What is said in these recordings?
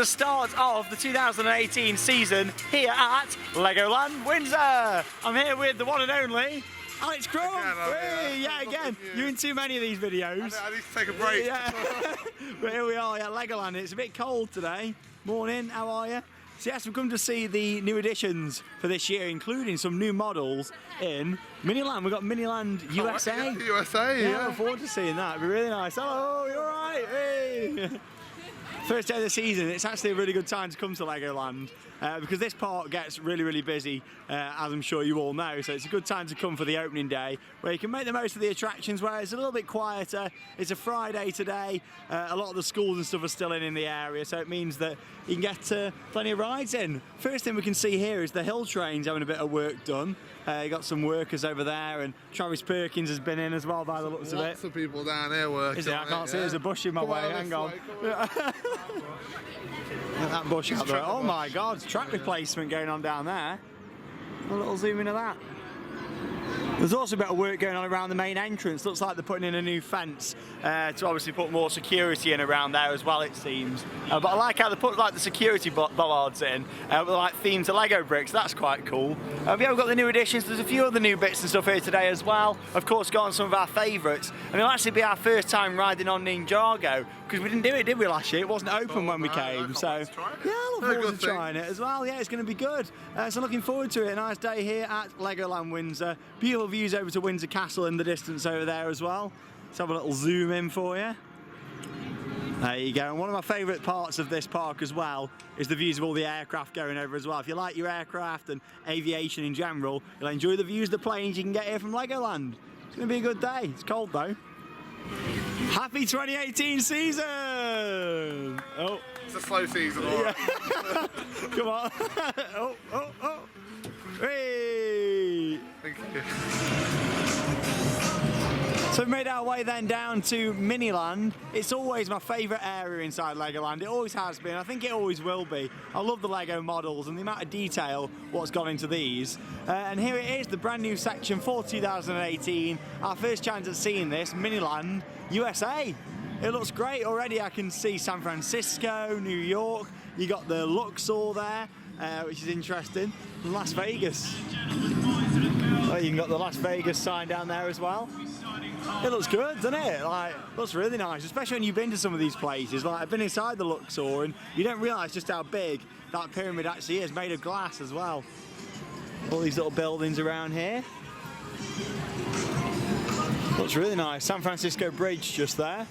the start of the 2018 season here at Legoland Windsor. I'm here with the one and only Alex Crump. Yeah, again. You're in too many of these videos. I need to take a break. Yeah. But here we are at Legoland. It's a bit cold today. Morning, how are you? So yes, we've come to see the new additions for this year, including some new models in Miniland. We've got Miniland USA. USA, yeah. I look forward to seeing that. It'll be really nice. Hello, you alright? Hey. First day of the season, it's actually a really good time to come to Legoland because this park gets really, really busy, as I'm sure you all know. So it's a good time to come for the opening day, where you can make the most of the attractions, where it's a little bit quieter. It's a Friday today. A lot of the schools and stuff are still in the area, so it means that you can get plenty of rides in. First thing we can see here is the hill trains having a bit of work done. You got some workers over there, and Travis Perkins has been in as well by the looks of it. Lots of people down here working. Is it? I can't see. There's a bush in my way. Hang on. That bush out there. Oh my God! Track replacement going on down there. A little zoom into that. There's also a bit of work going on around the main entrance. Looks like they're putting in a new fence to obviously put more security in around there as well, it seems. But I like how they put like the security bollards in with like themed to Lego bricks. That's quite cool. Yeah, we've got the new additions. There's a few other new bits and stuff here today as well. Of course, got on some of our favourites. And it'll actually be our first time riding on Ninjago, because we didn't do it, did we, last year? It wasn't open when we came. So yeah, I look forward to trying it as well. Yeah, it's going to be good. So looking forward to it. A nice day here at Legoland Windsor. Beautiful views over to Windsor Castle in the distance over there as well. Let's have a little zoom in for you. There you go. And one of my favourite parts of this park as well is the views of all the aircraft going over as well. If you like your aircraft and aviation in general, you'll enjoy the views of the planes you can get here from Legoland. It's going to be a good day. It's cold though. Happy 2018 season! Oh. It's a slow season, alright. Yeah. Come on. Oh. Hey! Thank you. So we've made our way then down to Miniland. It's always my favourite area inside Legoland. It always has been. I think it always will be. I love the Lego models and the amount of detail what's gone into these. And here it is, the brand new section for 2018. Our first chance at seeing this, Miniland USA. It looks great already. I can see San Francisco, New York. You got the Luxor there, which is interesting. Las Vegas. Oh, you got the Las Vegas sign down there as well. It looks good, doesn't it? Like, looks really nice, especially when you've been to some of these places. Like, I've been inside the Luxor, and you don't realise just how big that pyramid actually is, made of glass as well. All these little buildings around here. Looks really nice. San Francisco Bridge just there.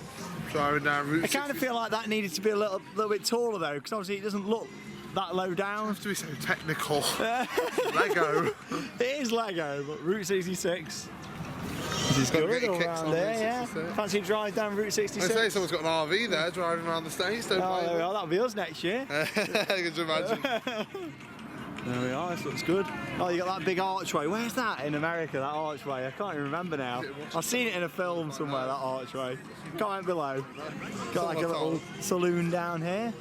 Driving down Route 60. I kind of feel like that needed to be a little bit taller though, because obviously it doesn't look that low down. You have to be so technical. Lego. It is Lego, but Route 66. This is good all around there, yeah. Fancy a drive down Route 66? I say someone's got an RV there driving around the States, don't Oh, there we are. That'll be us next year. Could you imagine? There we are, this looks good. Oh, you got that big archway. Where's that in America, that archway? I can't even remember now. I've seen it in a film somewhere, that archway. Comment below. Got like a little saloon down here.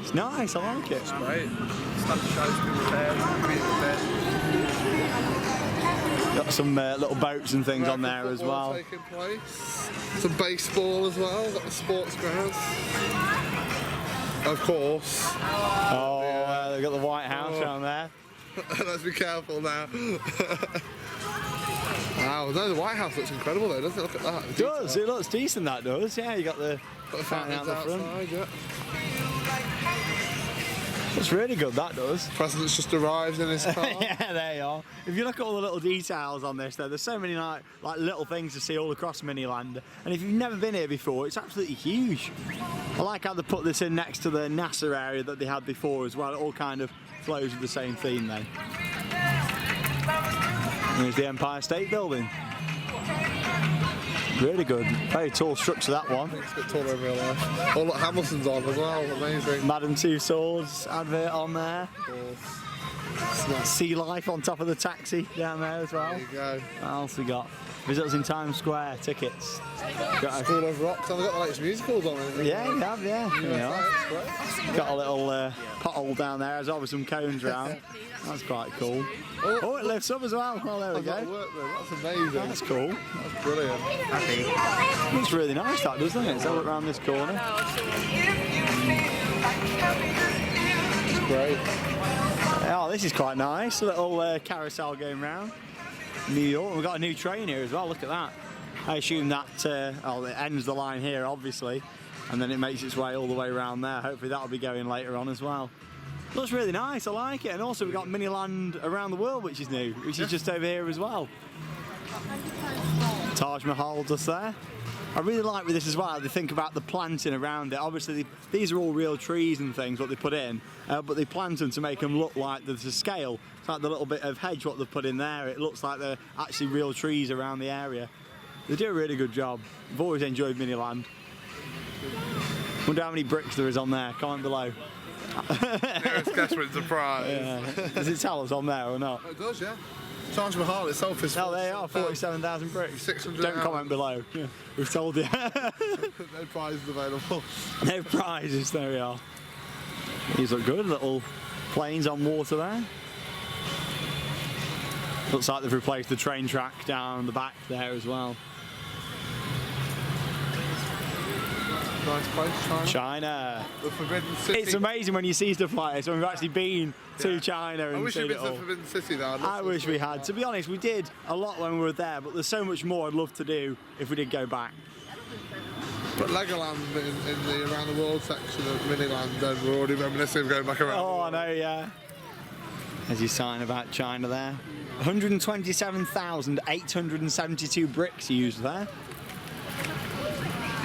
It's nice, I like it. It's great. Stand shows, people there, Got some little boats and things on there as well. Taking place. Some baseball as well, got the sports grounds. Of course. Oh, they've got the White House down there. Let's be careful now. Wow, no, the White House looks incredible though, doesn't it? Look at that. It does, it looks decent, that does. Yeah, you got the fountain out the front. Yeah. Looks really good, that does. The president's just arrived in his car. Yeah, there you are. If you look at all the little details on this, there's so many like little things to see all across Miniland. And if you've never been here before, it's absolutely huge. I like how they put this in next to the NASA area that they had before as well. It all kind of flows with the same theme then. There's the Empire State Building. Really good. Very tall structure, that one. It's a bit taller in real life. Oh, look, Hamilton's on as well. Amazing. Madam Two Swords advert on there. Sea Life on top of the taxi down there as well. There you go. What else we got? Visitors in Times Square, tickets. School of Rocks, and they've got the latest musicals on it. Yeah, they have, yeah. Got a little pothole down there as well with some cones around. That's quite cool. Oh, it lifts up as well. Well, there we go. That's amazing. That's cool. That's brilliant. Looks really nice, that, doesn't it? It's all around this corner. It's great. Oh, this is quite nice. A little carousel going round. New York. We've got a new train here as well. Look at that. I assume that well, it ends the line here, obviously, and then it makes its way all the way around there. Hopefully that'll be going later on as well. Looks really nice. I like it. And also we've got Miniland around the world, which is new, which is just over here as well. Taj Mahal just there. I really like with this as well, they think about the planting around it. Obviously, these are all real trees and things, what they put in, but they plant them to make them look like there's a scale. It's like the little bit of hedge what they've put in there. It looks like they're actually real trees around the area. They do a really good job. I've always enjoyed Miniland. Wonder how many bricks there is on there. Comment below. Nearest guessing surprise. Yeah. Does it tell us on there or not? It does, yeah. Taj Mahal itself is. Oh, they are 47,000 bricks. 600. Don't comment below. Yeah, we've told you. No prizes available. No prizes. There we are. These look good. Little planes on water there. Looks like they've replaced the train track down the back there as well. Nice place, China. China. The Forbidden City. It's amazing when you see stuff like this when we've actually been to China and I wish seen we'd it been to all. the Forbidden City though. I wish we had. To be honest, we did a lot when we were there, but there's so much more I'd love to do if we did go back. But Legoland in the around the world section of Miniland, then we're already reminiscing of going back around. Oh, I know, yeah. There's your sign about China there. 127,872 bricks used there.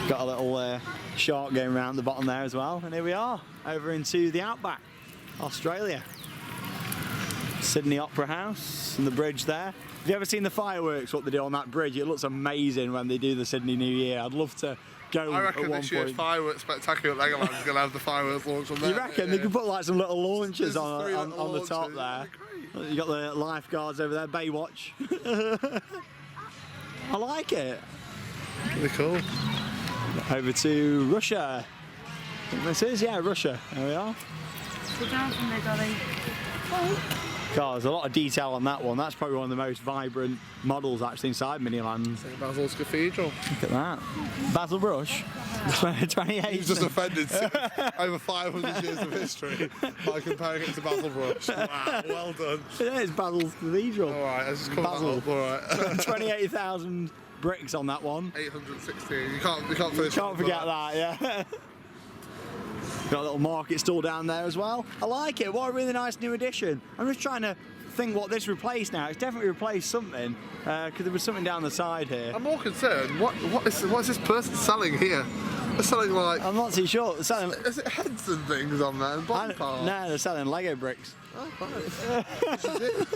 Got a little shark going around the bottom there as well. And here we are, over into the outback, Australia. Sydney Opera House and the bridge there. Have you ever seen the fireworks, what they do on that bridge? It looks amazing when they do the Sydney New Year. I'd love to go I reckon at one this year's point. fireworks spectacular at Legoland is going to have the fireworks launch on there. You reckon? They could put like some little launchers There's on, three on, little on the top launchers. there. You got the lifeguards over there, Baywatch. I like it. Really cool. Over to Russia. I think this is, yeah, Russia. There we are. God, there's a lot of detail on that one. That's probably one of the most vibrant models actually inside Miniland. St Basil's Cathedral. Look at that. Basil Brush. 28. He's just offended over 500 years of history by comparing it to Basil Brush. Wow, well done. It is Basil's Cathedral. All right, let's just call Basil. that up. All right. 28,000 bricks on that one. 816. You can't finish. Can't forget that, yeah. Got a little market stall down there as well. I like it. What a really nice new addition. I'm just trying to think what this replaced now. It's definitely replaced something because there was something down the side here. I'm more concerned. What is this person selling here? They're selling like. I'm not too sure. They're selling. Is it heads and things on there? And bottom parts? No, they're selling Lego bricks. Oh, nice. This is it.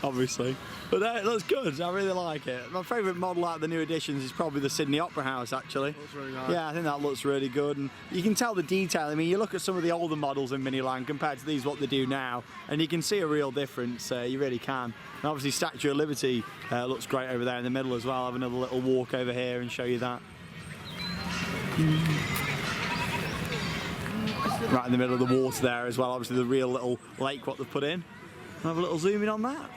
Obviously. But it looks good. I really like it. My favourite model out of the new additions is probably the Sydney Opera House, actually. Looks really nice. Yeah, I think that looks really good. And you can tell the detail. I mean, you look at some of the older models in Miniland compared to these, what they do now, and you can see a real difference. You really can. And obviously, Statue of Liberty looks great over there in the middle as well. I'll have another little walk over here and show you that. Right in the middle of the water there as well, obviously the real little lake what they've put in. I'll have a little zoom in on that.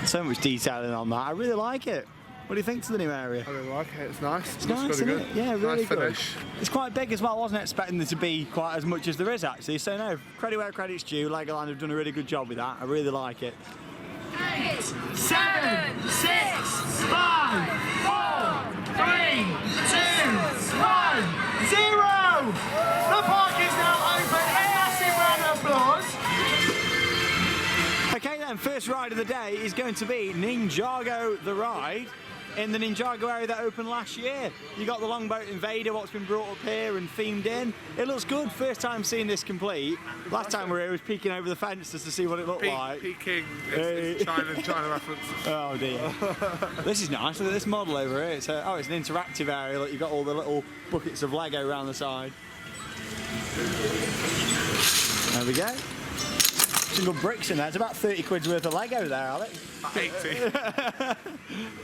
So much detailing on that, I really like it. What do you think to the new area? I really like it, it's nice. It's nice, isn't it? Yeah, really nice good. finish. It's quite big as well. I wasn't expecting there to be quite as much as there is actually, so no, credit where credit's due. Legoland have done a really good job with that. I really like it. 8, 7, 6, 5, 4, 3, 2, 1, 0! The park is now open. A massive round of applause. Okay then, first ride of the day is going to be Ninjago the ride in the Ninjago area that opened last year. You got the longboat Invader, what's been brought up here and themed in. It looks good, first time seeing this complete. Last time we were here was peeking over the fence just to see what it looked like. Peking, it's China reference. Oh dear. This is nice, look at this model over here. It's an interactive area, look, you've got all the little buckets of Lego around the side. There we go. Some good bricks in there. It's about 30 quid's worth of Lego there, Alex. 80.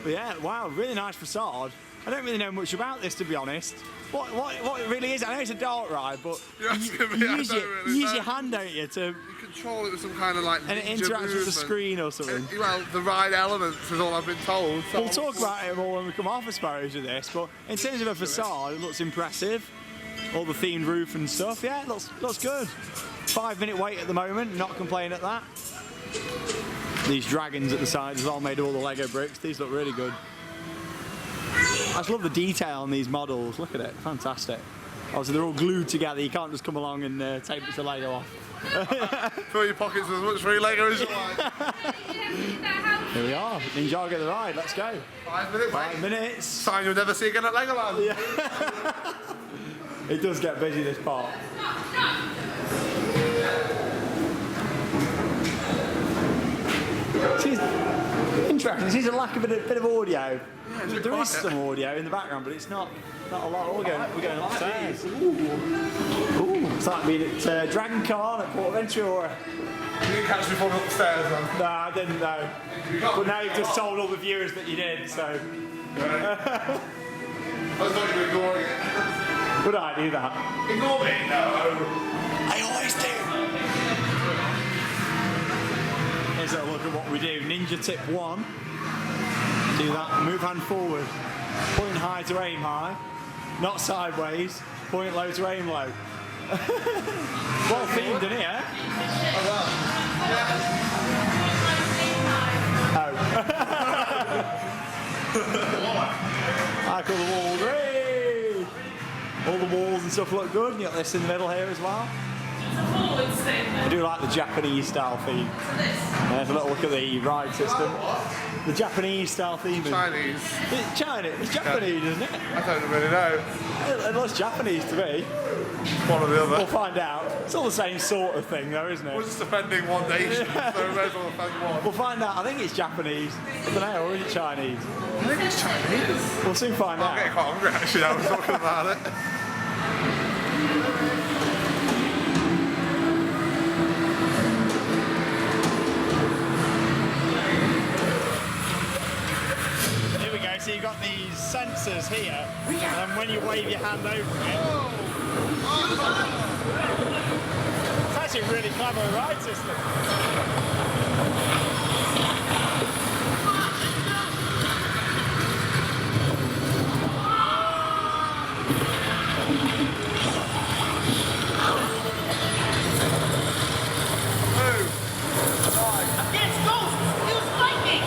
But yeah, wow, really nice facade. I don't really know much about this, to be honest. What it really is, I know it's a dart ride, but You're asking me, I use don't really your know. hand, don't you, to You control it with some kind of like And it ninja interacts with the movement. screen or something. Well, the ride elements is all I've been told. So We'll talk about it more when we come off, I suppose, with this. But in terms of a facade, it looks impressive. All the themed roof and stuff. Yeah, it looks good. 5-minute wait at the moment. Not complaining at that. These dragons at the sides is all made of all the Lego bricks. These look really good. I just love the detail on these models. Look at it, fantastic. Obviously they're all glued together. You can't just come along and take bits of Lego off. fill your pockets with as much free Lego as you like. Here we are, Ninjago the ride. Let's go. 5 minutes. 5 minutes. Sign you'll never see again at Legoland. Yeah. It does get busy, this part. She's interesting. Seems a lack of a bit of audio. Yeah, there is some audio in the background, but it's not a lot. We're going upstairs. Ooh, it's like being at Dragon Con at Port Ventura. You didn't catch me falling upstairs, then? No, I didn't know. But now you've just told all the viewers that you did, so. Right. I thought you were ignoring it. Would I do that? Ignore me? No. I always do. Here's a look at what we do. Ninja tip 1. Do that. Move hand forward. Point high to aim high. Not sideways. Point low to aim low. Well themed in here. Oh, well. Oh. I call the walls. Hey! All the walls and stuff look good. You got this in the middle here as well. I do like the Japanese style theme. There's a little look at the ride system. The Japanese style theme. Chinese. It's Chinese. It's Japanese, isn't it? I don't really know. It looks Japanese to me. One or the other. We'll find out. It's all the same sort of thing, though, isn't We're it? just offending one nation, so we may as well offend one. We'll find out. I think it's Japanese. I don't know, or is it Chinese? I think it's Chinese. We'll soon find I'm getting out. quite hungry actually, I was talking about it. Here we go. So you've got these sensors here, and then when you wave your hand over it, it's actually a really clever ride system. Against ghosts! Use lightning!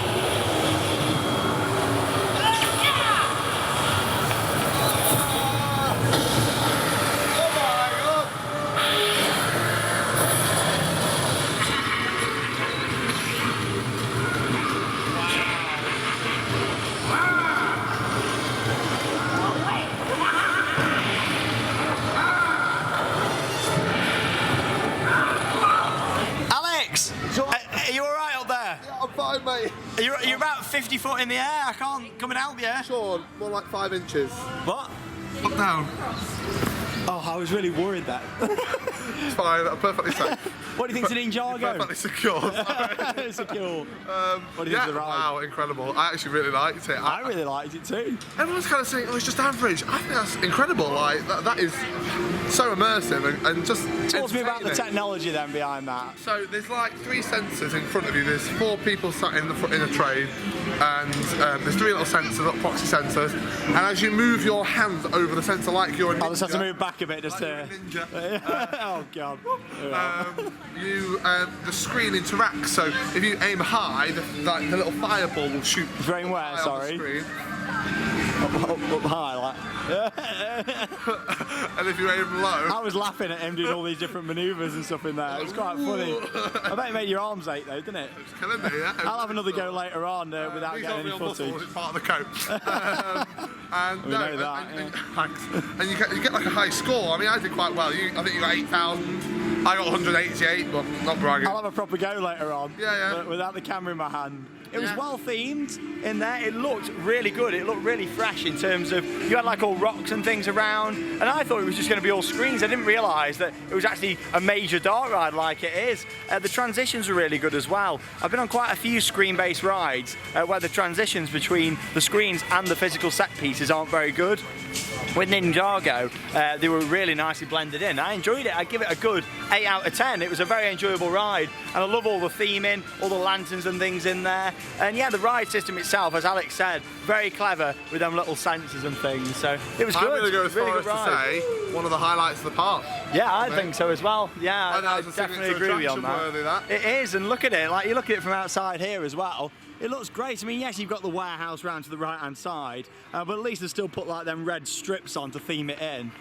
Alex, are you all right up there? Yeah, I'm fine, mate. You're about 50 foot in the air. I can't come and help you. Sean, more like 5 inches. What? Up down. Oh, I was really worried that. It's fine, I'm perfectly safe. What do you think's an Ninjago? Perfectly secure. It's secure. What do you Yeah, think of the ride? wow, incredible. I actually really liked it. I really liked it too. Everyone's kind of saying, oh, it's just average. I think that's incredible. Like, that is so immersive and just Talk to me about the entertaining. technology then behind that. So there's like 3 sensors in front of you. There's 4 people sat in a train, and there's 3 little sensors, little proxy sensors. And as you move your hand over the sensor, like you're a ninja, I'll just have to move back a bit just like you're a to. ninja, Oh god. the screen interacts. So if you aim high, the little fireball will shoot. Drain where? high on the Sorry. screen. Up high, like. And if you aim low, I was laughing at him doing all these different manoeuvres and stuff in there. It was quite funny. I bet it made your arms ache though, didn't it? it's killing me. Yeah. I'll have another go later on without These getting aren't any real muscles, footage. it's part of the coat. And We know that, and, thanks. And you get like a high score. I mean, I did quite well. I think you got 8,000. I got 188, but not bragging. I'll have a proper go later on. Yeah. But without the camera in my hand. It was Yeah. well themed in there. It looked really good. It looked really fresh in terms of you had like all rocks and things around. And I thought it was just going to be all screens. I didn't realise that it was actually a major dark ride like it is. The transitions were really good as well. I've been on quite a few screen-based rides where the transitions between the screens and the physical set pieces aren't very good. with Ninjago, they were really nicely blended in. I enjoyed it. I'd give it a good 8 out of 10. It was a very enjoyable ride, and I love all the theming, all the lanterns and things in there. And yeah, the ride system itself, as Alex said, very clever with them little sensors and things. So it was good. I'm going to go as really far as to say one of the highlights of the park. Yeah, I think so as well. Yeah, I definitely agree with you on that. It is, and look at it. Like, you look at it from outside here as well. It looks great. I mean, yes, you've got the warehouse round to the right-hand side, but at least they still put like them red strips on to theme it in.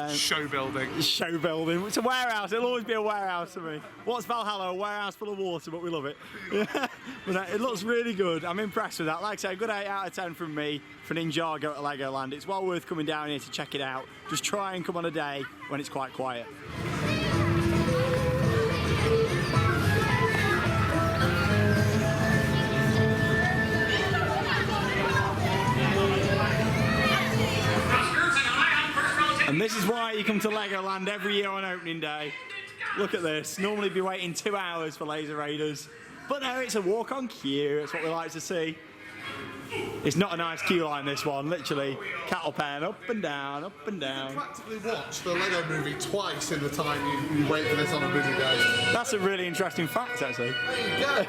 Show building. Show building. It's a warehouse. It'll always be a warehouse to me. What's Valhalla? A warehouse full of water, but we love it. Yeah. But it looks really good. I'm impressed with that. Like I say, a good 8 out of 10 from me for Ninjago at Legoland. It's well worth coming down here to check it out. Just try and come on a day when it's quite quiet. And this is why you come to Legoland every year on opening day. Look at this. Normally be waiting 2 hours for Laser Raiders. But no, it's a walk on queue. It's what we like to see. It's not a nice queue line, this one. Literally, cattle pen up and down, up and down. You practically watch the Lego movie twice in the time you wait for this on a busy day. That's a really interesting fact, actually. There you go.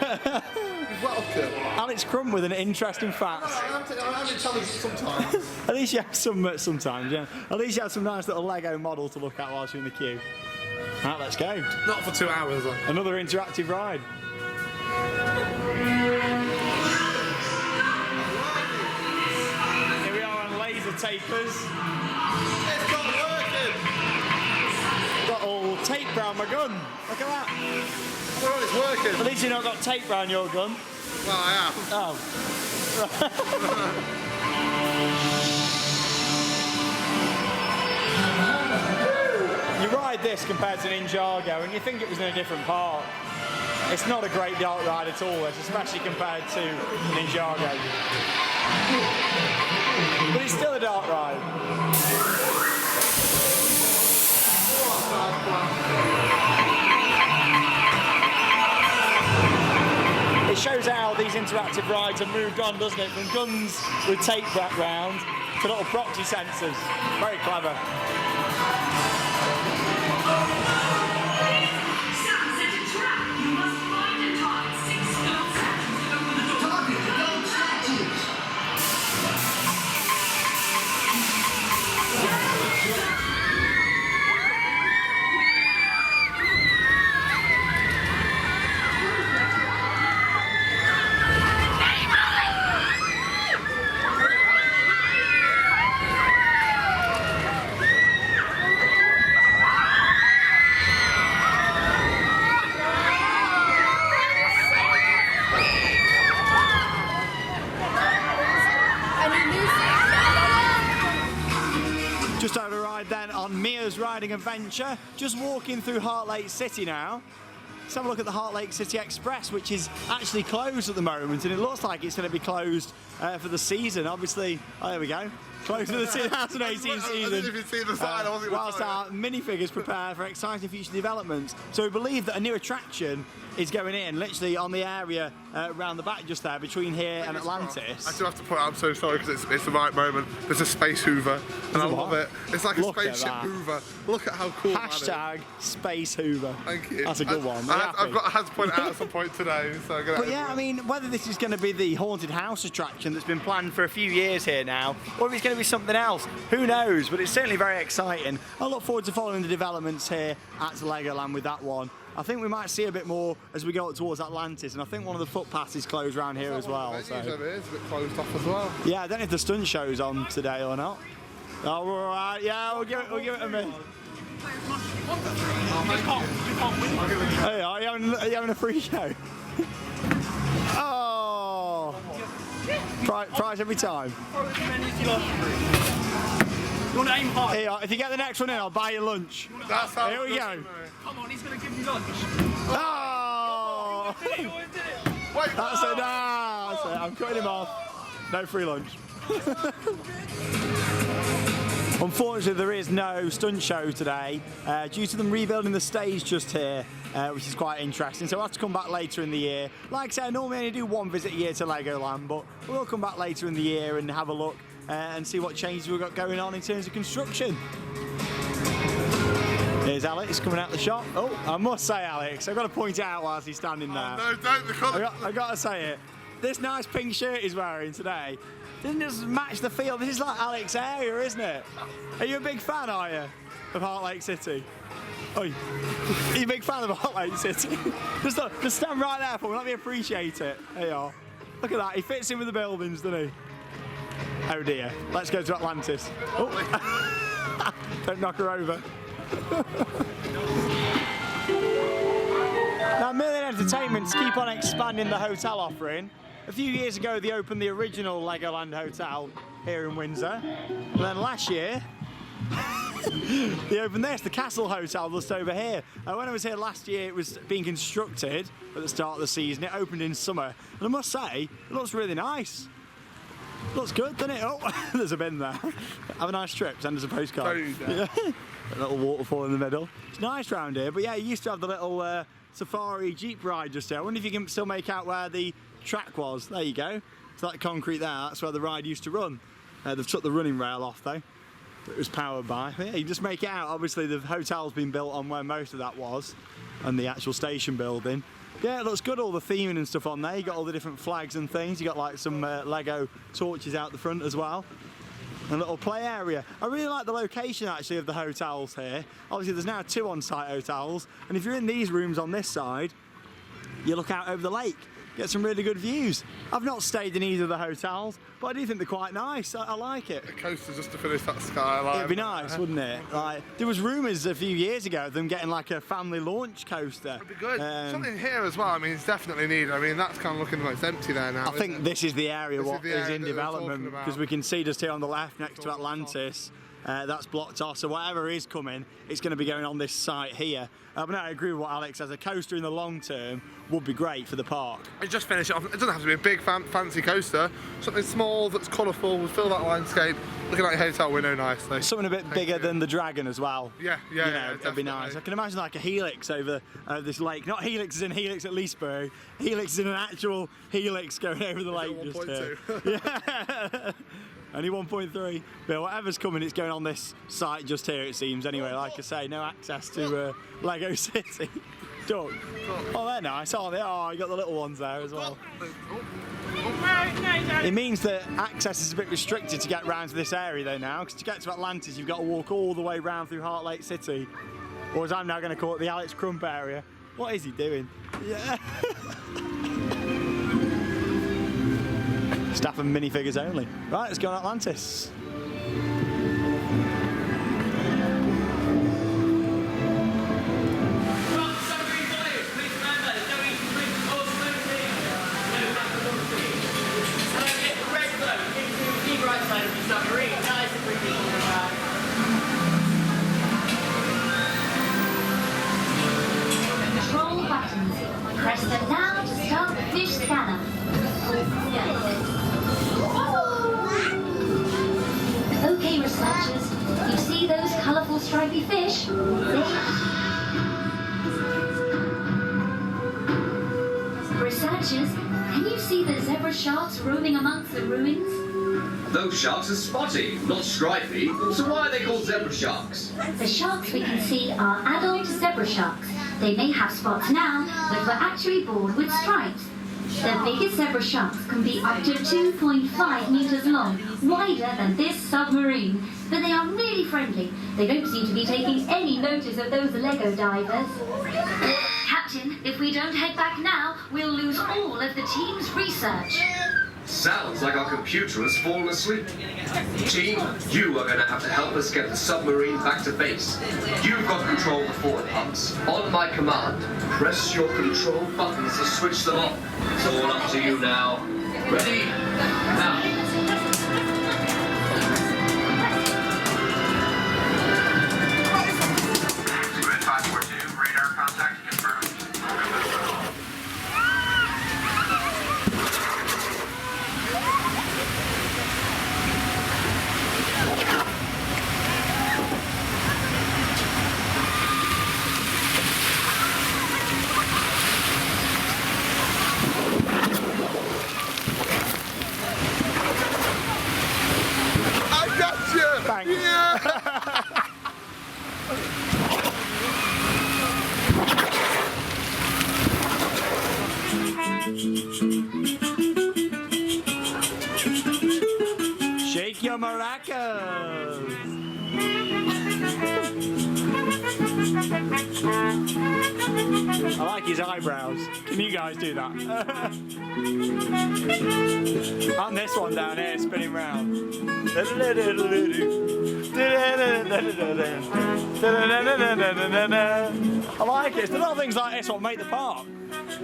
You're welcome. Alex Crumb with an interesting fact. I'm intelligent sometimes. At least you have some sometimes, yeah. At least you have some nice little Lego model to look at whilst you're in the queue. Right, let's go. Not for 2 hours, though. Another interactive ride. Here we are on laser tapers. It's not working. Got all tape around my gun. Look at that. Well, it's working. At least you've not got tape around your gun. Well, I have. Oh. You ride this compared to Ninjago and you think it was in a different park. It's not a great dark ride at all, especially compared to Ninjago. But it's still a dark ride. It shows how these interactive rides have moved on, doesn't it? From guns with tape wrapped round to little proxy sensors. Very clever. Just over a ride then on Mia's Riding Adventure. Just walking through Heartlake City now. Let's have a look at the Heartlake City Express, which is actually closed at the moment, and it looks like it's going to be closed for the season. Obviously, oh, there we go. Closed for the 2018 season. I didn't even see the sign. Whilst our minifigures prepare for exciting future developments. So we believe that a new attraction is going in, literally on the area around the back just there, between here and Atlantis. I do have to point out, I'm so sorry because it's the right moment. There's a space hoover, and I love it. It's like a spaceship hoover. Look at how cool that is. Hashtag Space Hoover. Thank you. That's a good one. I had to point it out at some point today. So but yeah, I mean, whether this is going to be the haunted house attraction that's been planned for a few years here now, or if it's going to be something else, who knows? But it's certainly very exciting. I look forward to following the developments here at Legoland with that one. I think we might see a bit more as we go up towards Atlantis, and I think one of the footpaths is closed around here as well. So. It's a bit closed off as well. Yeah, I don't know if the stunt show's on today or not. Oh, all right. Yeah, we'll give it a minute. Hey, are you having a free show? Oh! Prize every time. You want to aim high? Here, if you get the next one in, I'll buy you lunch. That's how here we go. Come on, he's going to give you lunch. Oh! He always did it. Wait, That's it. That's it. I'm cutting him off. No free lunch. Unfortunately, there is no stunt show today due to them rebuilding the stage just here, which is quite interesting. So I'll have to come back later in the year. Like I said, I normally only do one visit a year to Legoland, but we'll come back later in the year and have a look and see what changes we've got going on in terms of construction. Here's Alex coming out the shop. Oh, I must say, Alex, I've got to point it out whilst he's standing there. No, don't. The colour. I got to say it. This nice pink shirt he's wearing today doesn't just match the feel. This is like Alex's area, isn't it? Are you a big fan, are you, of Heartlake City? Oh, are you a big fan of Heartlake City? just stand right there for me. Let me appreciate it. There you are. Look at that. He fits in with the buildings, doesn't he? Oh dear. Let's go to Atlantis. Oh. Don't knock her over. Now, Miniland Entertainments keep on expanding the hotel offering. A few years ago, they opened the original Legoland Hotel here in Windsor. And then last year, they opened this, the Castle Hotel, just over here. When I was here last year, it was being constructed at the start of the season. It opened in summer. And I must say, it looks really nice. Looks good, doesn't it? Oh, there's a bin there. Have a nice trip, send us a postcard. Yeah. A little waterfall in the middle. It's nice round here, but yeah, you used to have the little safari jeep ride just there. I wonder if you can still make out where the track was. There you go. It's that concrete there, that's where the ride used to run. They've took the running rail off though. It was powered by. But yeah, you just make it out. Obviously the hotel's been built on where most of that was, and the actual station building. Yeah, it looks good, all the theming and stuff on there. You got all the different flags and things. You got like some Lego torches out the front as well. A little play area. I really like the location actually of the hotels here. Obviously there's now 2 on-site hotels, and if you're in these rooms on this side, you look out over the lake. Get some really good views. I've not stayed in either of the hotels, but I do think they're quite nice. I like it. A coaster just to finish that skyline. It'd be nice, wouldn't it? Like, there was rumours a few years ago of them getting like a family launch coaster. It'd be good. Something here as well. I mean, it's definitely needed. I mean, that's kind of looking like it's empty there now. I think this is the area what is in that development, because we can see just here on the left next to Atlantis. That's blocked off, so whatever is coming, it's going to be going on this site here. But no, I agree with what Alex says. A coaster in the long term would be great for the park. And just finish it off. It doesn't have to be a big fancy coaster. Something small that's colourful will fill that landscape. Looking at your hotel window nicely. Something a bit bigger than the Dragon as well. Yeah, that'd be nice. I can imagine like a helix over this lake. Not helix as in helix at Leesbury. Helix is in an actual helix going over the lake just here. Yeah. Only 1.3. But whatever's coming, it's going on this site just here, it seems. Anyway, like I say, no access to Lego City. Duck. Oh, they're nice, aren't they? Oh, you got the little ones there as well. It means that access is a bit restricted to get round to this area though now, because to get to Atlantis, you've got to walk all the way round through Heartlake City. Or as I'm now going to call it, the Alex Crump area. What is he doing? Yeah. Staff and minifigures only. Right, let's go on Atlantis. Control buttons. Press them now to start the fish scanner. Okay, researchers, you see those colourful stripy fish? Researchers, can you see the zebra sharks roaming amongst the ruins? Those sharks are spotty, not stripy, so why are they called zebra sharks? The sharks we can see are adult zebra sharks. They may have spots now, but were actually born with stripes. The biggest zebra sharks can be up to 2.5 meters long, wider than this submarine. But they are really friendly. They don't seem to be taking any notice of those Lego divers. Captain, if we don't head back now, we'll lose all of the team's research. Sounds like our computer has fallen asleep. Team, you are going to have to help us get the submarine back to base. You've got control of the forward pumps. On my command, press your control buttons to switch them on. It's all up to you now. Ready? Now. Shake your maracas. I like his eyebrows. Can you guys do that? And this one down here spinning round. I like it. It's the little things like this what make the park.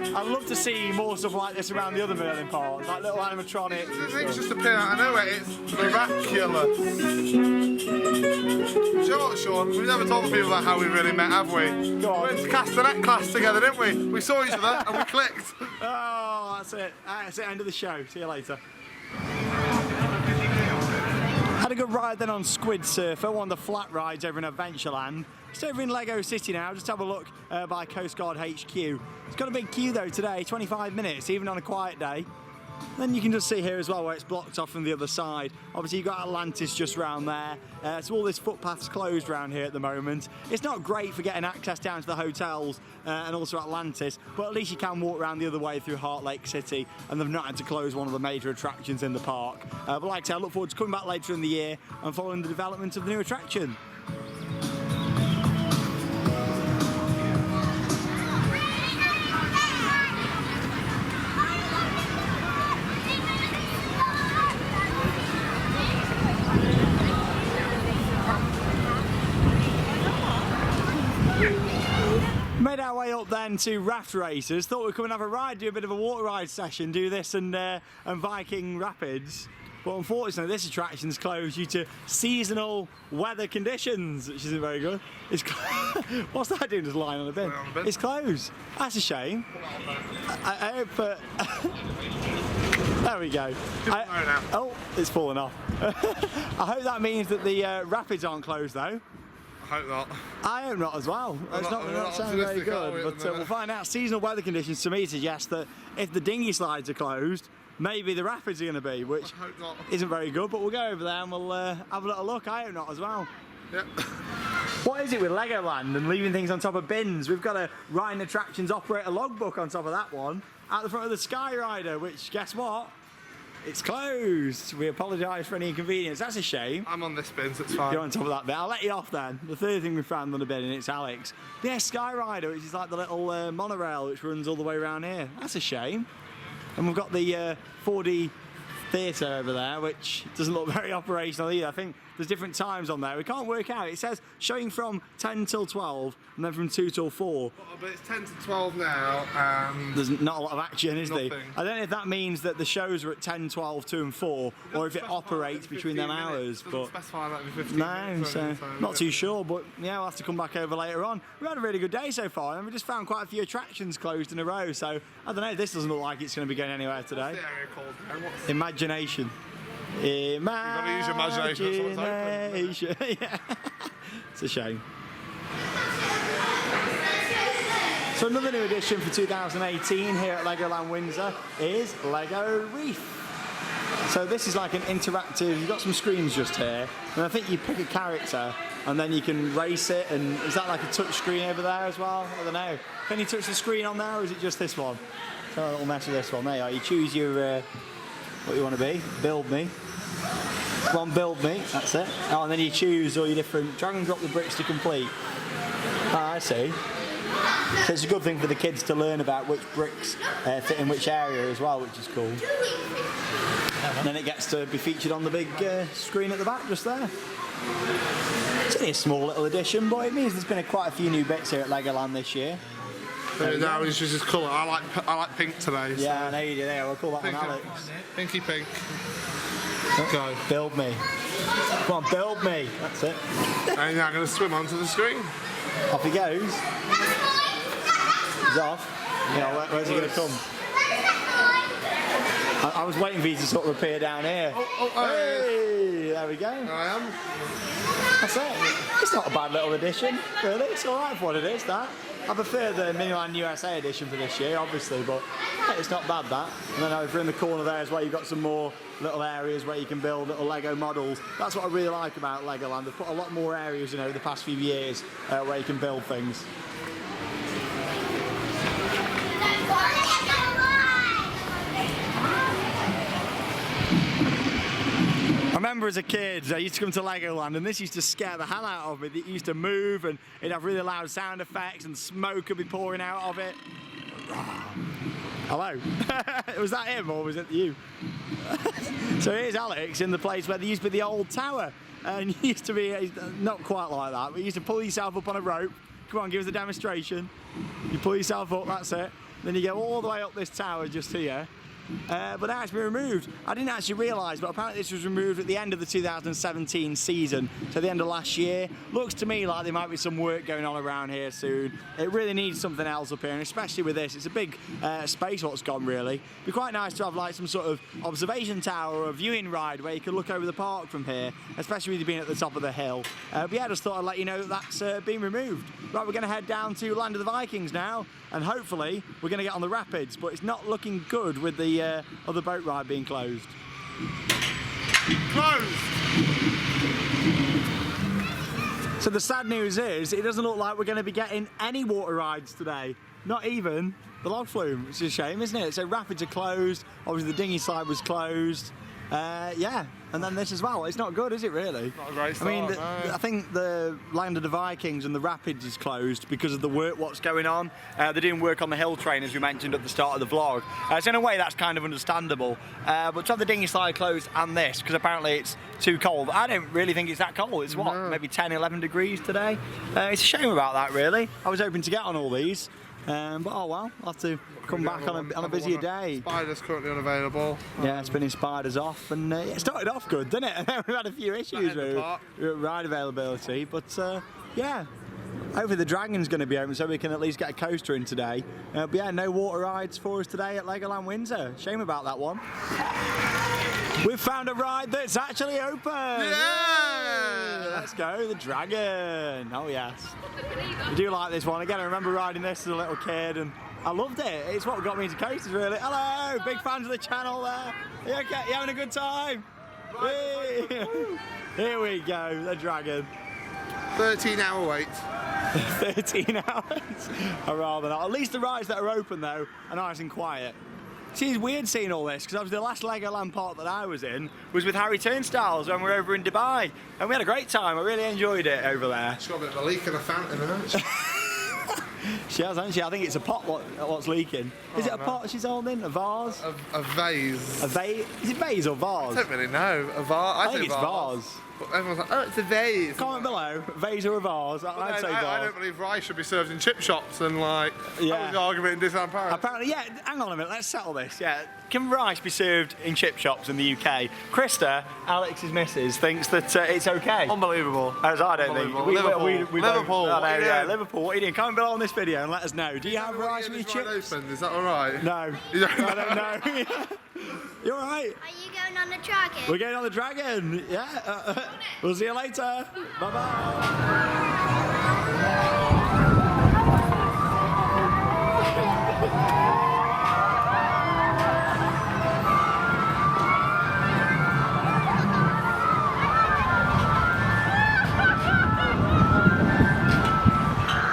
I'd love to see more stuff like this around the other Miniland parks, like little animatronics. Things just appear out of nowhere. It's miraculous. Do you know what, Sean? We've never told the people about how we really met, have we? Go on. We went to castanet class together, didn't we? We saw each other and we clicked. Oh, that's it. That's the end of the show. See you later. Had a good ride then on Squid Surfer, one of the flat rides over in Adventureland. It's over in Lego City now, just have a look by Coast Guard HQ. It's got a big queue though today, 25 minutes, even on a quiet day. Then you can just see here as well where it's blocked off from the other side. Obviously you've got Atlantis just round there. So all this footpath's closed around here at the moment. It's not great for getting access down to the hotels and also Atlantis, but at least you can walk around the other way through Heartlake City, and they've not had to close one of the major attractions in the park. But like I say, I look forward to coming back later in the year and following the development of the new attraction. Made our way up then to Raft Racers. Thought we'd come and have a ride, do a bit of a water ride session, do this and Viking Rapids. But unfortunately this attraction's closed due to seasonal weather conditions, which isn't very good. It's what's that doing, just lying on a bin? It's closed. That's a shame. I hope there we go. Oh, it's fallen off. I hope that means that the rapids aren't closed though. I hope not. I hope not as well. It's not sounding very good, but we'll find out. Seasonal weather conditions to me suggest that if the dinghy slides are closed, maybe the rapids are going to be, which isn't very good, but we'll go over there and we'll have a little look. I hope not as well. Yep. What is it with Legoland and leaving things on top of bins? We've got a Ryan Attractions operator logbook on top of that one, at the front of the Sky Rider, which, guess what? It's closed. We apologise for any inconvenience. That's a shame. I'm on this bin, so it's fine. You're on top of that bit. I'll let you off then. The third thing we found on the bin, and it's Alex. Yeah, Sky Rider, which is like the little monorail which runs all the way around here. That's a shame. And we've got the 4D theatre over there, which doesn't look very operational either. I think there's different times on there. We can't work out. It says showing from 10 till 12 and then from 2 till 4. But it's 10 to 12 now, and there's not a lot of action, is there? Nothing. I don't know if that means that the shows are at 10, 12, 2 and 4, or if it operates between them hours. It but doesn't specify that in 15 no, minutes. so not too sure, but yeah, we'll have to come back over later on. We had a really good day so far, and we just found quite a few attractions closed in a row, so I don't know, this doesn't look like it's going to be going anywhere today. What's the area called? Imagination. You've got to use your imagination. Yeah. It's a shame. So another new addition for 2018 here at Legoland Windsor is Lego Reef. So this is like an interactive, you've got some screens just here, and I think you pick a character and then you can race it, and is that like a touch screen over there as well? I don't know. Can you touch the screen on there, or is it just this one? So a little mess with this one. There you are. You choose your, what you want to be. Build me. Come on, build me. That's it. Oh, and then you choose all your different, drag and drop the bricks to complete. Ah, I see. So it's a good thing for the kids to learn about which bricks fit in which area as well, which is cool. And then it gets to be featured on the big screen at the back just there. It's only a small little addition, but it means there's been quite a few new bits here at Legoland this year. Now it's just his colour. I like pink today. So. Yeah, I know you do. There, we'll call that Pink one Alex. Pinky pink. Go. Build me. Come on, build me. That's it. And now I'm going to swim onto the screen. Off he goes. He's off. Yeah, where's he going to come? I was waiting for you to sort of appear down here. Hey, there we go. I am. That's it. It's not a bad little addition, really. It's all right for what it is, that. I prefer the Miniland USA edition for this year, obviously, but yeah, it's not bad, that. And then over in the corner there as well, you've got some more little areas where you can build little Lego models. That's what I really like about Legoland. They've put a lot more areas, you know, the past few years where you can build things. remember as a kid, I used to come to Legoland and this used to scare the hell out of me. It used to move and it'd have really loud sound effects and smoke would be pouring out of it. Hello. Was that him or was it you? So here's Alex in the place where there used to be the old tower. And you used to be, not quite like that, but you used to pull yourself up on a rope. Come on, give us a demonstration. You pull yourself up, that's it. Then you go all the way up this tower just here. But now it's been removed. I didn't actually realise, but apparently this was removed at the end of the 2017 season, so the end of last year. Looks to me like there might be some work going on around here soon. It really needs something else up here, and especially with this, it's a big space what's gone really. It'd be quite nice to have like some sort of observation tower or a viewing ride where you can look over the park from here, especially with you being at the top of the hill. But yeah, I just thought I'd let you know that that's been removed. Right, we're going to head down to Land of the Vikings now, and hopefully we're going to get on the Rapids, but it's not looking good with the other boat ride being closed. Closed! So the sad news is, it doesn't look like we're going to be getting any water rides today. Not even the log flume, which is a shame, isn't it? So Rapids are closed, obviously the dinghy slide was closed. Yeah, and then this as well. It's not good, is it really? Not a great start, I mean, no. I think the Land of the Vikings and the Rapids is closed because of the work what's going on. They're doing work on the hill train, as we mentioned at the start of the vlog. So in a way, that's kind of understandable. But to have the dinghy slide closed and this, because apparently it's too cold. I don't really think it's that cold. It's what, maybe 10, 11 degrees today? It's a shame about that, really. I was hoping to get on all these. But oh well, I'll have to come back on a busier day. Spider's currently unavailable. Yeah, spinning spiders off, and it started off good, didn't it? And then we've had a few issues with ride availability, but yeah. Hopefully the Dragon's going to be open so we can at least get a coaster in today. But yeah, no water rides for us today at Legoland Windsor. Shame about that one. We've found a ride that's actually open! Yeah! Let's go, the Dragon! Oh yes. I do like this one. Again, I remember riding this as a little kid and I loved it. It's what got me into coasters really. Hello! Big fans of the channel there. You okay? You having a good time? Hey. Here we go, the Dragon. 13-hour wait. 13 hours? I'd rather not. At least the rides that are open though are nice and quiet. See, it's weird seeing all this because obviously the last Legoland park that I was in was with Harry Turnstiles when we were over in Dubai, and we had a great time. I really enjoyed it over there. She's got a bit of a leak in a fountain, hasn't she? She has, hasn't she? I think it's a pot what's leaking. Is it a pot she's holding? A vase? A vase. A vase? Is it vase or vase? I don't really know. A vase? I think it's vase. But everyone's like, oh, it's a vase. Comment below, vase or a vase? I'd say vase. I don't believe rice should be served in chip shops and like, that was the argument in Disneyland Paris. Apparently, yeah, hang on a minute, let's settle this, yeah. Can rice be served in chip shops in the UK? Krista, Alex's missus, thinks that it's okay. Unbelievable. As I don't think. Liverpool. Liverpool, what are you doing? Comment below on this video and let us know. Do you have rice with your chips? Open? Is that alright? No. You don't I don't know. You alright? Are you going on the Dragon? We're going on the Dragon, yeah. We'll see you later. Bye-bye.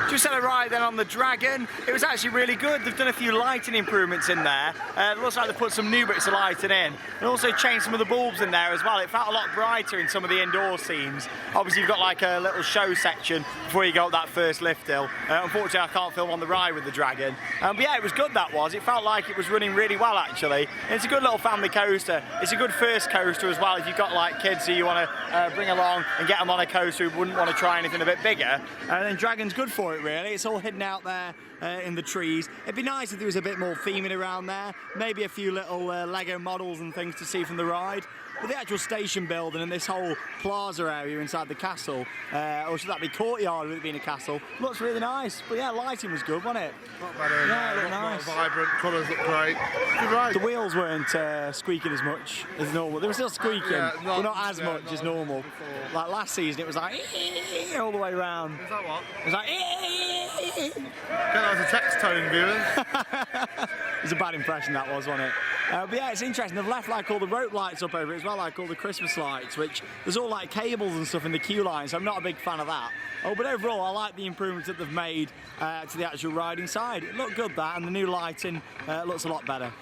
Just had a ride then on the Dragon. It was actually really good. They've done a few lighting improvements in there. It looks like they put some new bits of lighting in. And also changed some of the bulbs in there as well. It felt a lot brighter in some of the indoor scenes. Obviously you've got like a little show section before you go up that first lift hill. Unfortunately I can't film on the ride with the Dragon. But yeah, it was good, that was. It felt like it was running really well actually. And it's a good little family coaster. It's a good first coaster as well if you've got like kids who you want to bring along and get them on a coaster who wouldn't want to try anything a bit bigger. And then Dragon's good for it really. It's all hidden out there in the trees. It'd be nice if there was a bit more theming around there. Maybe a few little Lego models and things to see from the ride. But the actual station building and this whole plaza area inside the castle, or should that be courtyard with it being a castle, looks really nice. But yeah, lighting was good, wasn't it? Not better. Yeah, it looked nice. More vibrant, colours look great. Good ride. The wheels weren't squeaking as much as normal. They were still squeaking, but not as much as normal. Like last season, it was like all the way around. Is that what? It was like That was a text tone, viewers. It was a bad impression that was, wasn't it? But yeah, it's interesting. They've left like all the rope lights up over it as well, like all the Christmas lights, which there's all like cables and stuff in the queue line, so I'm not a big fan of that. Oh, but overall, I like the improvements that they've made to the actual riding side. It looked good, that, and the new lighting looks a lot better.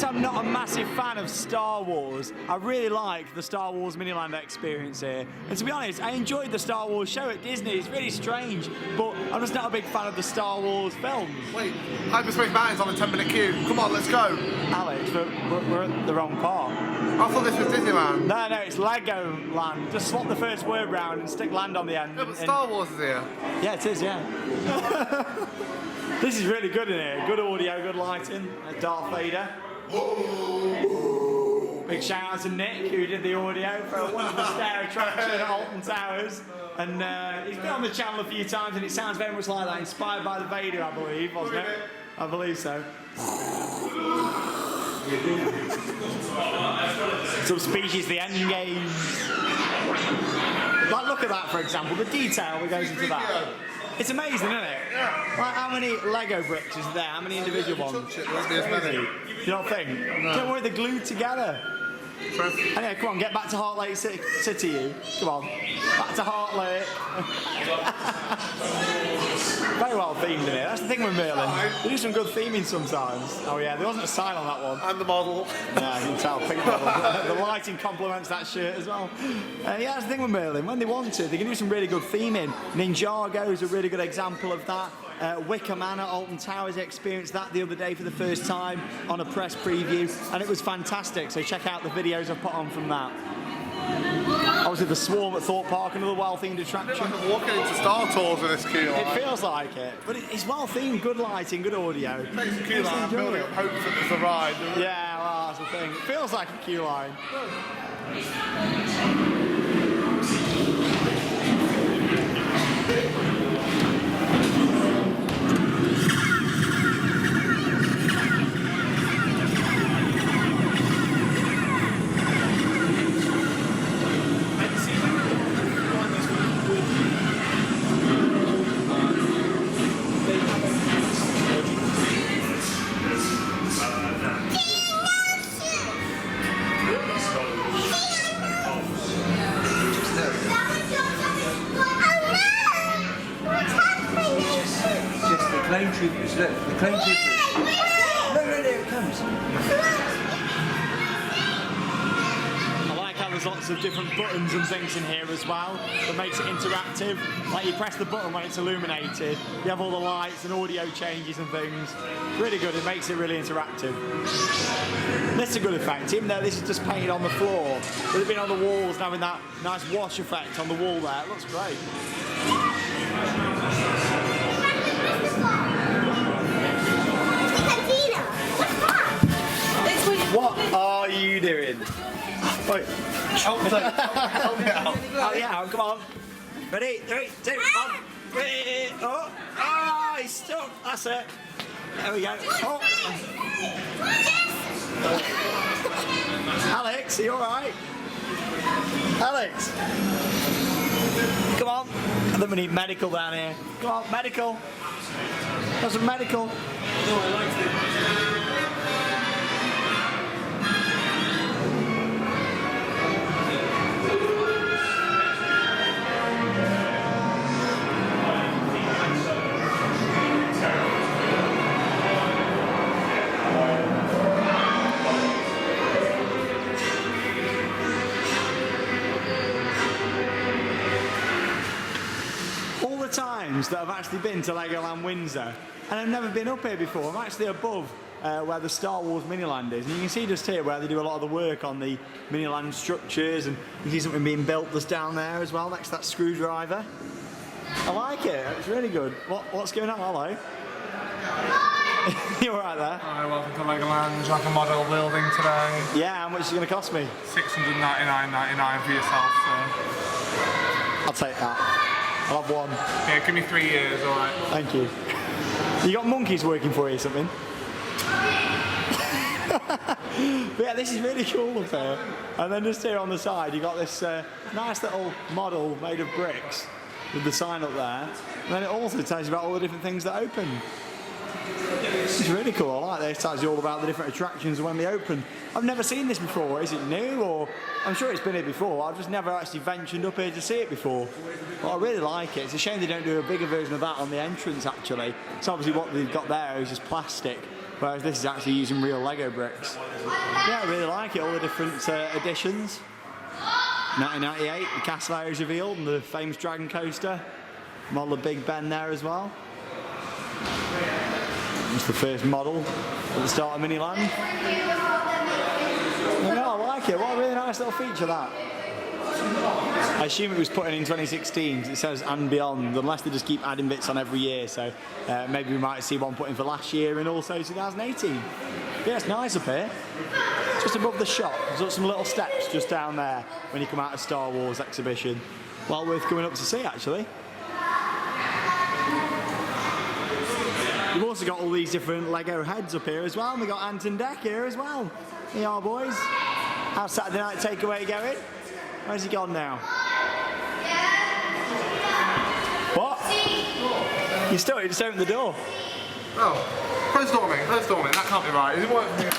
I'm not a massive fan of Star Wars. I really like the Star Wars Miniland experience here. And to be honest, I enjoyed the Star Wars show at Disney. It's really strange, but I'm just not a big fan of the Star Wars films. Wait, Hyperspace Mountain's on a 10-minute queue. Come on, let's go. Alex, we're at the wrong part. I thought this was Disneyland. No, it's Legoland. Just swap the first word round and stick land on the end. No, but Star Wars is here. Yeah, it is, yeah. This is really good in here. Good audio, good lighting. Darth Vader. Big shout out to Nick who did the audio for a wonderful stair attraction at Alton Towers, and he's been on the channel a few times and it sounds very much like that, inspired by the Vader, I believe, wasn't it? I believe so. Subspecies, the end game. Like, look at that, for example, the detail that goes into that. It's amazing, isn't it? Yeah. Like, how many Lego bricks is there? How many individual ones? There won't be as many. You don't think? No. Don't worry, they're glued together. Anyway, come on, get back to Heartlake City, you. Come on. Back to Heartlake. Very well themed in here. That's the thing with Merlin. They do some good theming sometimes. Oh yeah, there wasn't a sign on that one. And the model. Yeah, you can tell, pink model. The lighting complements that shirt as well. Yeah, that's the thing with Merlin. When they want to, they can do some really good theming. Ninjago is a really good example of that. Wicker Manor, Alton Towers experienced that the other day for the first time on a press preview, and it was fantastic. So check out the videos I've put on from that. Obviously, the Swarm at Thorpe Park, another well-themed attraction. I'm walking into Star Tours with this queue line. It feels like it, but it's well-themed, good lighting, good audio. It makes a queue line, building up hopes that there's a ride. Yeah, well, that's the thing. It feels like a queue line. Claim troopers, look, the claim troopers. No, there it comes. I like how there's lots of different buttons and things in here as well that makes it interactive. Like you press the button when it's illuminated, you have all the lights and audio changes and things. Really good, it makes it really interactive. That's a good effect, even though this is just painted on the floor. But it's been on the walls and having that nice wash effect on the wall there. It looks great. What are you doing? Wait. Help me out. Oh yeah, come on. Ready? 3, 2, 1. Oh, he's stuck. That's it. There we go. Oh. Alex, are you alright? Alex. Come on. I think we need medical down here. Come on, medical. Got some medical. No, I liked it. Times that I've actually been to Legoland Windsor, and I've never been up here before. I'm actually above where the Star Wars Miniland is, and you can see just here where they do a lot of the work on the Miniland structures, and you see something being built that's down there as well next to that screwdriver. I like it, it's really good. What's going on, hello? You alright there? Hi, welcome to Legoland. Like a model building today. Yeah, how much is it going to cost me? $699.99 for yourself, so. I'll take that. I'll have one. Yeah, give me 3 years, alright. Thank you. You got monkeys working for you or something? But yeah, this is really cool up here. And then just here on the side, you got this nice little model made of bricks with the sign up there. And then it also tells you about all the different things that open. It's really cool. I like this. It tells you all about the different attractions when they open. I've never seen this before. Is it new, or I'm sure it's been here before. I've just never actually ventured up here to see it before. But I really like it. It's a shame they don't do a bigger version of that on the entrance. Actually, so obviously what they've got there is just plastic, whereas this is actually using real Lego bricks. Yeah, I really like it. All the different editions. 1998, the castle area is revealed, and the famous Dragon Coaster. Model of Big Ben there as well. It's the first model at the start of Miniland. Yeah, I like it. What a really nice little feature that. I assume it was put in 2016 because it says and beyond, unless they just keep adding bits on every year. So maybe we might see one put in for last year and also 2018. But yeah, it's nice up here. Just above the shop, there's got some little steps just down there when you come out of Star Wars exhibition. Well worth coming up to see, actually. We've also got all these different Lego heads up here as well, and we've got Anton Deck here as well. Here you are, boys. How's Saturday night takeaway going? Where's he gone now? What? You just opened the door. Oh, close door me, that can't be right. Is it working?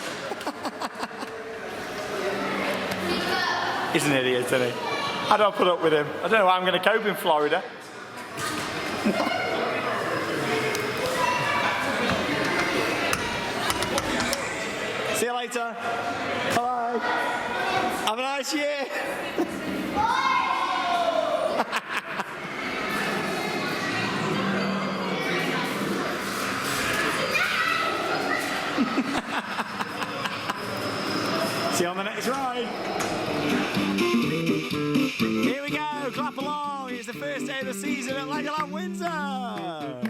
He's an idiot, isn't he? How do I put up with him? I don't know how I'm going to cope in Florida. See you later. Bye. Have a nice year. See you on the next ride. Here we go. Clap along. It's the first day of the season at Legoland Windsor.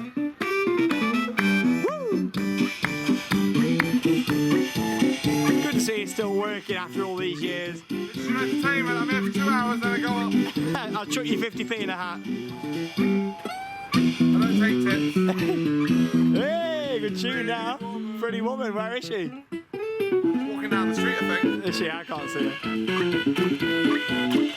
See, it's still working after all these years. This is your entertainment. I'm here for 2 hours, then I go up. I'll chuck you 50p in a hat. I don't take tips. Hey, good tune now. Pretty woman, where is she? Walking down the street, I think. Is she? I can't see her.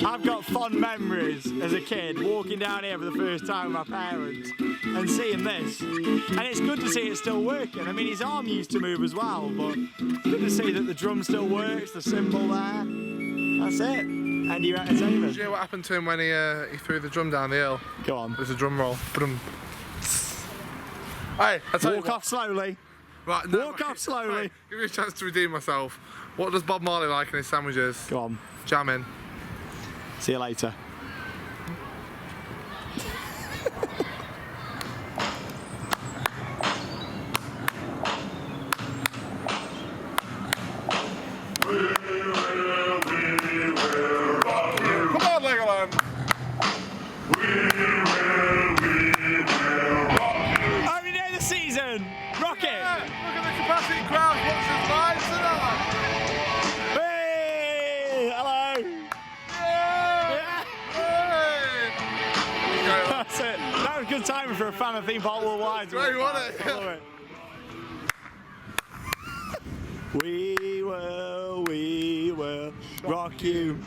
I've got fond memories as a kid walking down here for the first time with my parents and seeing this. And it's good to see it still working. I mean, his arm used to move as well, but it's good to see that the drum still works, the cymbal there. That's it. End your entertainment. Did you hear what happened to him when he threw the drum down the hill? Go on. There's a drum roll. Hey, I'll tell you Walk what. off slowly. Right, no, Walk off slowly. Right, give me a chance to redeem myself. What does Bob Marley like in his sandwiches? Go on. Jamming. See you later. Come on, Legoland! Only day of the season! Rock it! Yeah, look at the capacity crowd watching live tonight! Hey! Hello! Yeah! Hey! That's it. That was good timing for a fan of Theme Park Worldwide. Great, wasn't it? I love it. We will rock you.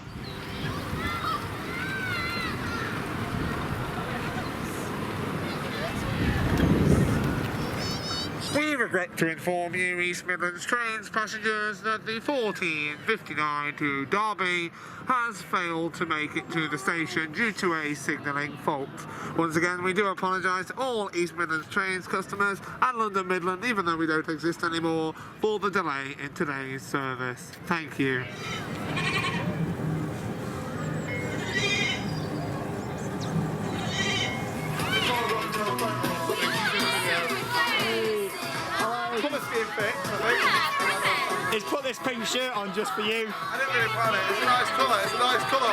We regret to inform you, East Midlands trains passengers, that the 1459 to Derby has failed to make it to the station due to a signalling fault. Once again, we do apologise to all East Midlands trains customers and London Midland, even though we don't exist anymore, for the delay in today's service. Thank you. He's put this pink shirt on just for you. I didn't really plan it. It's a nice colour. It's a nice colour.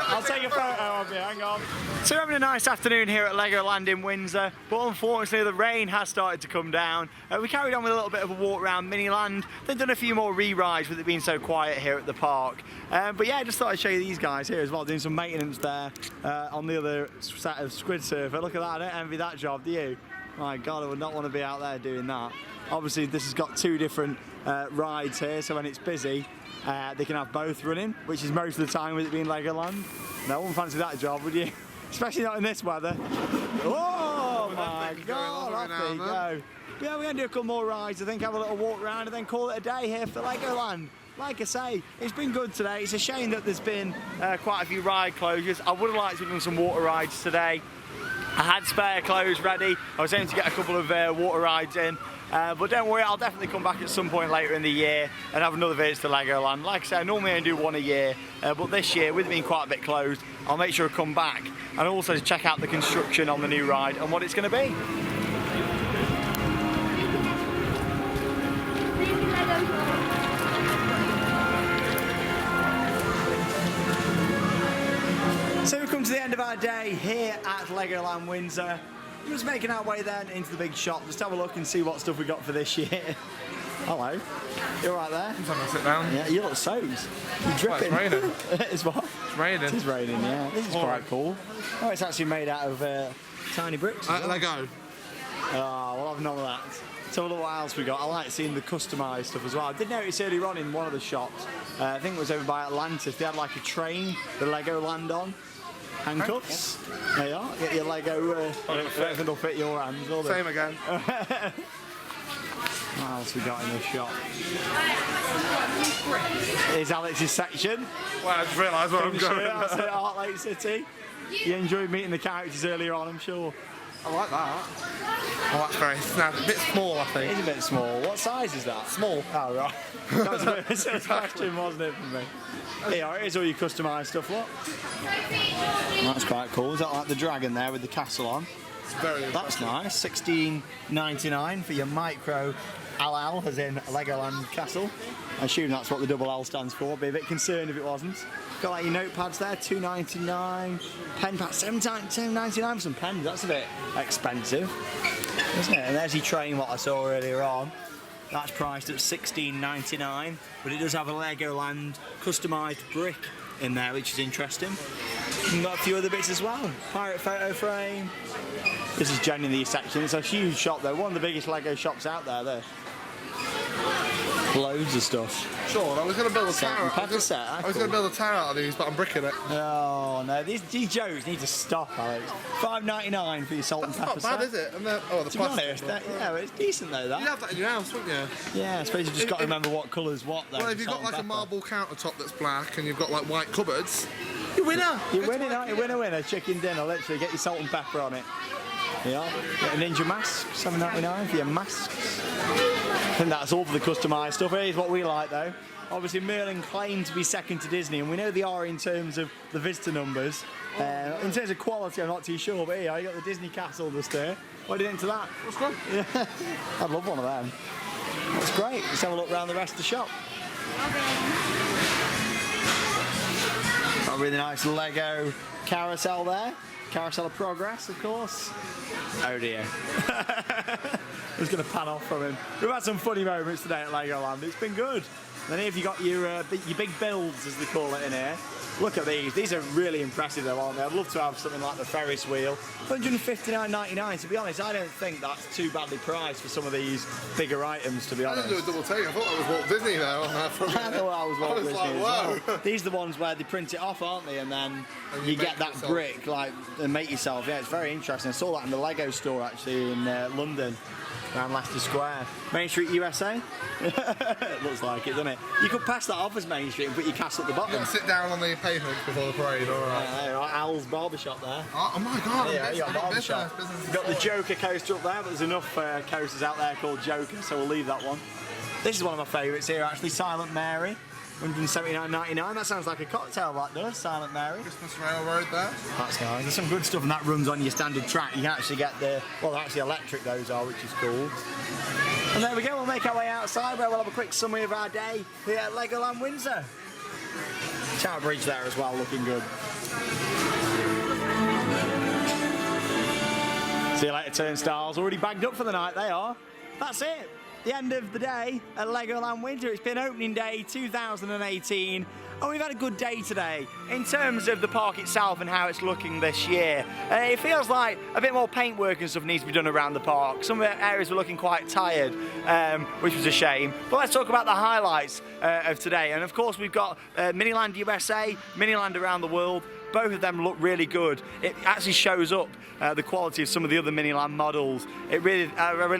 I'll take a photo of you. Hang on. So we're having a nice afternoon here at Legoland in Windsor, but unfortunately the rain has started to come down. We carried on with a little bit of a walk around Miniland, then done a few more re-rides with it being so quiet here at the park. But yeah, I just thought I'd show you these guys here as well, doing some maintenance there on the other set of Squid Surfer. Look at that, I don't envy that job, do you? My God, I would not want to be out there doing that. Obviously this has got two different rides here, so when it's busy, they can have both running, which is most of the time with it being Legoland. No one fancy that job, would you? Especially not in this weather. Oh my God, off we go. Yeah, we're going to do a couple more rides, I think, have a little walk around and then call it a day here for Legoland. Like I say, it's been good today. It's a shame that there's been quite a few ride closures. I would have liked to have done some water rides today. I had spare clothes ready. I was aiming to get a couple of water rides in. But don't worry, I'll definitely come back at some point later in the year and have another visit to Legoland. Like I said, I normally only do one a year, but this year, with it being quite a bit closed, I'll make sure to come back and also check out the construction on the new ride and what it's going to be. So we've come to the end of our day here at Legoland Windsor. We're just making our way then into the big shop, just have a look and see what stuff we got for this year. Hello, you alright there? I'm trying to sit down. Yeah, you look soaked. You're dripping. Well, it's raining. It's what? It's raining. It is raining, yeah. This is quite cool. Oh, it's actually made out of tiny bricks. Lego. Oh, we'll have none of that. So look what else we got. I like seeing the customised stuff as well. I did notice earlier on in one of the shops, I think it was over by Atlantis, they had like a train with Legoland on. Handcuffs. There you are. Get your Lego. It'll fit your hands. Will Same again. What else we got in this shop? Here's Alex's section. Well, I just realised where I'm going. That's it, Heartlake City. You enjoyed meeting the characters earlier on, I'm sure. I like that. Oh, that's very snazzy. A bit small, I think. It's a bit small. What size is that? Small. Oh, right. That was a bit of a silly question, wasn't it, for me? Here, here's all your customised stuff, look. That's quite cool. Is that like the dragon there with the castle on? It's very That's nice. $16.99 for your micro LL, as in Legoland Castle. I assume that's what the double L stands for. Be a bit concerned if it wasn't. Got like your notepads there, $2.99. Pen packs, $7.99 for some pens. That's a bit expensive, isn't it? And there's your train, what I saw earlier on. That's priced at $16.99, but it does have a Legoland customised brick in there, which is interesting. We've got a few other bits as well. Pirate photo frame. This is genuinely the section. It's a huge shop though, one of the biggest Lego shops out there. Loads of stuff. Sure, I was going to build a tower. I was going to build a tower out of these, but I'm bricking it. Oh no, these jokes need to stop, Alex. $5.99 for your salt and pepper That's not bad, is it? And the to be honest, yeah, it's decent though. That. You have that in your house, wouldn't you? Yeah, I suppose you've just got to remember what colour's what. Though, well, if you've got like a marble countertop that's black and you've got like white cupboards, you're winner. You're winning, aren't you? Winner. Chicken dinner, literally. Get your salt and pepper on it. Yeah. Get a ninja mask, $7.99 for your masks. I think that's all for the customised stuff. Here's what we like though. Obviously Merlin claimed to be second to Disney, and we know they are in terms of the visitor numbers. In terms of quality, I'm not too sure, but here you got the Disney castle just there. What do you think to that? That's good. Yeah, I'd love one of them. That's great. Let's have a look around the rest of the shop. Got a really nice Lego carousel there. Carousel of Progress, of course. Oh dear. I was going to pan off from him. We've had some funny moments today at Legoland. It's been good. And then here you've got your big builds, as they call it in here. Look at these. These are really impressive though, aren't they? I'd love to have something like the Ferris wheel. $159.99. To be honest, I don't think that's too badly priced for some of these bigger items, to be I honest. didn't do a double take. I thought that was Walt Disney there on that. I thought I was Walt Disney like, as whoa. well. These are the ones where they print it off, aren't they? And then you get that yourself. brick, like, and make yourself. Yeah, it's very interesting. I saw that in the Lego store, actually, in London. Around Leicester Square. Main Street USA? It looks like it, doesn't it? You could pass that off as Main Street and put your castle at the bottom. You gotta sit down on the pavement before the parade, alright. Al's barbershop there. Oh my god, Yeah, you got a barbershop. business You've got the Joker coaster up there, but there's enough coasters out there called Joker, so we'll leave that one. This is one of my favourites here, actually, Silent Mary. $179.99. That sounds like a cocktail, that does, Silent Mary. Christmas Railroad there. That's nice. There's some good stuff, and that runs on your standard track. You can actually get the, well, they're actually electric those are, which is cool. And there we go, we'll make our way outside where we'll have a quick summary of our day here at Legoland Windsor. Tower Bridge there as well, looking good. See you later, turnstiles. Already bagged up for the night, they are. That's it. The end of the day at Legoland Windsor. It's been opening day 2018, and we've had a good day today in terms of the park itself and how it's looking this year. It feels like a bit more paintwork and stuff needs to be done around the park. Some of the areas were looking quite tired, which was a shame. But let's talk about the highlights of today. And of course, we've got Miniland USA, Miniland around the world. Both of them look really good. It actually shows up the quality of some of the other Miniland models. I really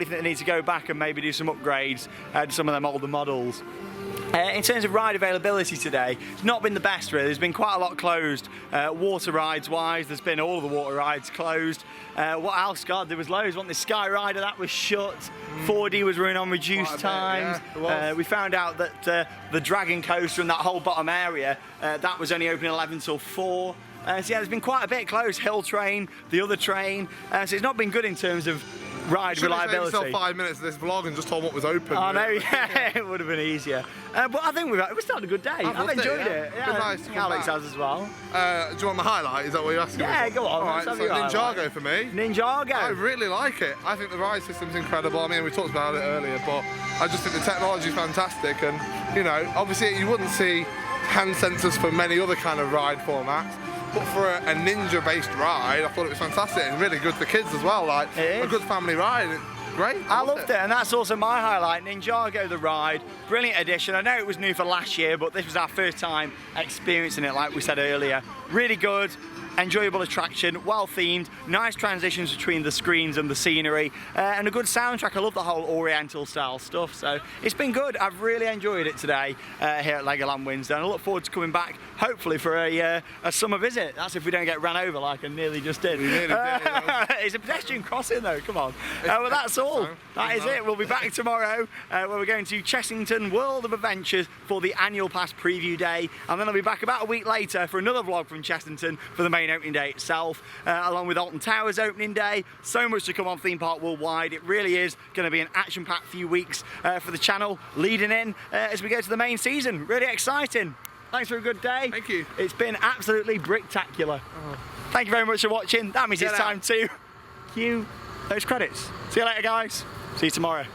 think they need to go back and maybe do some upgrades to some of them older models. In terms of ride availability today, it's not been the best really. There's been quite a lot closed. Water rides wise, there's been all of the water rides closed. What else? God, there was loads. Wasn't the Sky Rider, that was shut. 4D was running on reduced times. Yeah, we found out that the Dragon Coaster and that whole bottom area, that was only open 11 till 4. So yeah, there's been quite a bit closed. Hill Train, the other train. So it's not been good in terms of ride reliability. Should have 5 minutes of this vlog and just told what was open. I know, yeah, it would have been easier. But I think we've started a good day. I've enjoyed it. Yeah, nice to come Alex back. has as well. Do you want the highlight? Is that what you're asking? Yeah, go on. All right, so Ninjago for me. Ninjago. I really like it. I think the ride system's incredible. I mean, we talked about it earlier, but I just think the technology's fantastic. And, you know, obviously you wouldn't see hand sensors for many other kind of ride formats. But for a ninja-based ride, I thought it was fantastic and really good for kids as well. Like a good family ride. Great. I loved it, and that's also my highlight. Ninjago the ride, brilliant addition. I know it was new for last year, but this was our first time experiencing it, like we said earlier. Really good. Enjoyable attraction, well themed, nice transitions between the screens and the scenery, and a good soundtrack. I love the whole Oriental style stuff, so it's been good. I've really enjoyed it today here at Legoland Windsor, and I look forward to coming back, hopefully for a summer visit. That's if we don't get ran over like I nearly just did. It's a pedestrian crossing though, come on. Well, that's all. That is it. We'll be back tomorrow where we're going to Chessington World of Adventures for the annual pass preview day, and then I'll be back about a week later for another vlog from Chessington for the main opening day itself, along with Alton Towers opening day. So much to come on theme park worldwide. It really is going to be an action-packed few weeks for the channel leading in as we go to the main season. Really exciting. Thanks for a good day. Thank you. It's been absolutely bricktacular. Thank you very much for watching. That means it's time to cue those credits. See you later, guys. See you tomorrow.